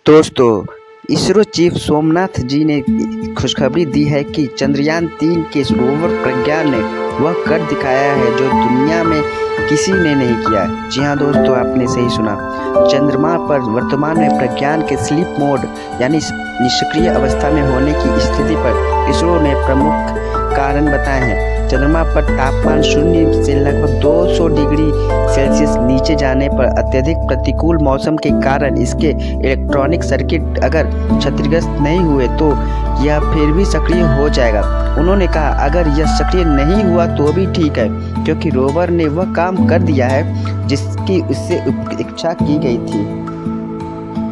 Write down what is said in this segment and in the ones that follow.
दोस्तों, इसरो चीफ सोमनाथ जी ने खुशखबरी दी है कि चंद्रयान-3 के रोवर प्रज्ञान ने वह कर दिखाया है जो दुनिया में किसी ने नहीं किया। जी हाँ दोस्तों, आपने सही सुना। चंद्रमा पर वर्तमान में प्रज्ञान के स्लीप मोड यानी निष्क्रिय अवस्था में होने की स्थिति पर इसरो ने प्रमुख कारण बताए हैं। चंद्रमा पर तापमान शून्य से लगभग 200 डिग्री सेल्सियस नीचे जाने पर अत्यधिक प्रतिकूल मौसम के कारण इसके इलेक्ट्रॉनिक सर्किट अगर क्षतिग्रस्त नहीं हुए तो यह फिर भी सक्रिय हो जाएगा। उन्होंने कहा, अगर यह सक्रिय नहीं हुआ तो भी ठीक है, क्योंकि रोवर ने वह काम कर दिया है जिसकी उससे इच्छा की गई थी।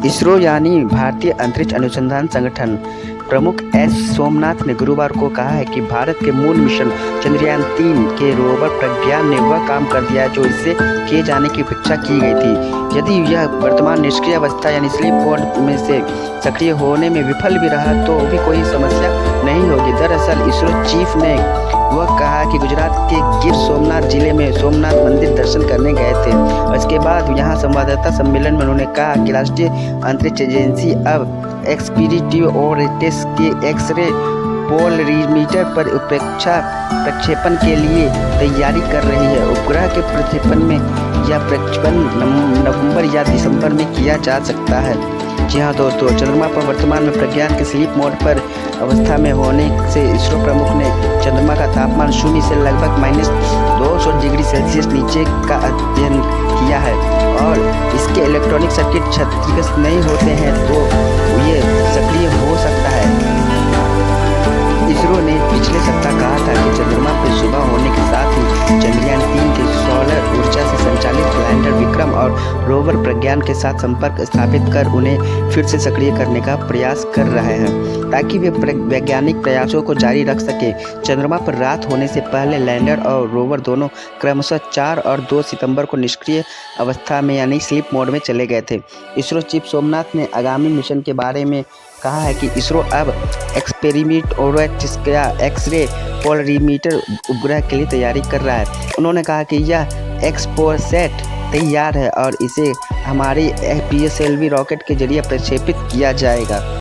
इसरो यानी भारतीय अंतरिक्ष अनुसंधान संगठन प्रमुख एस सोमनाथ ने गुरुवार को कहा है कि भारत के मूल मिशन चंद्रयान-3 के रोवर प्रज्ञान ने वह काम कर दिया है जो इससे किए जाने की अपेक्षा की गई थी। यदि यह वर्तमान निष्क्रिय अवस्था यानी स्लीप मोड में से सक्रिय होने में विफल भी रहा तो भी कोई समस्या नहीं होगी। दरअसल इसरो चीफ ने वह कहा कि गुजरात के गिर सोमनाथ जिले में सोमनाथ मंदिर दर्शन करने गए थे। इसके बाद यहाँ संवाददाता सम्मेलन में उन्होंने कहा कि राष्ट्रीय अंतरिक्ष एजेंसी अब एक्सपीडिटिव और टेस्ट के एक्स-रे पोलरीमीटर पर प्रक्षेपण के लिए तैयारी कर रही है। उपग्रह के प्रक्षेपण में यह प्रक्षेपण नवंबर या दिसंबर में किया जा सकता है। जी हाँ दोस्तों, चंद्रमा पर वर्तमान में प्रज्ञान के स्लीप मोड पर अवस्था में होने से इसरो प्रमुख ने चंद्रमा का तापमान शून्य से लगभग -200 डिग्री सेल्सियस नीचे का अध्ययन किया है और इसके इलेक्ट्रॉनिक सर्किट क्षतिग्रस्त नहीं होते हैं तो ये सक्रिय हो सकता है। इसरो ने पिछले सप्ताह कहा था कि चंद्रमा पर सुबह होने के साथ ही चंद्रयान-3 के सौर ऊर्जा से संचालित लैंडर विक्रम और रोवर प्रज्ञान के साथ संपर्क स्थापित कर उन्हें फिर से सक्रिय करने का प्रयास कर रहे हैं ताकि वे वैज्ञानिक प्रयासों को जारी रख सके। चंद्रमा पर रात होने से पहले लैंडर और रोवर दोनों क्रमशः 4 और 2 सितंबर को निष्क्रिय अवस्था में यानी स्लीप मोड में चले गए थे। इसरो चीफ सोमनाथ ने आगामी मिशन के बारे में कहा है कि इसरो अब एक्स-रे पोलरीमीटर उपग्रह के लिए तैयारी कर रहा है। उन्होंने कहा कि यह एक्सपोसैट तैयार है और इसे हमारे PSLV रॉकेट के जरिए प्रक्षेपित किया जाएगा।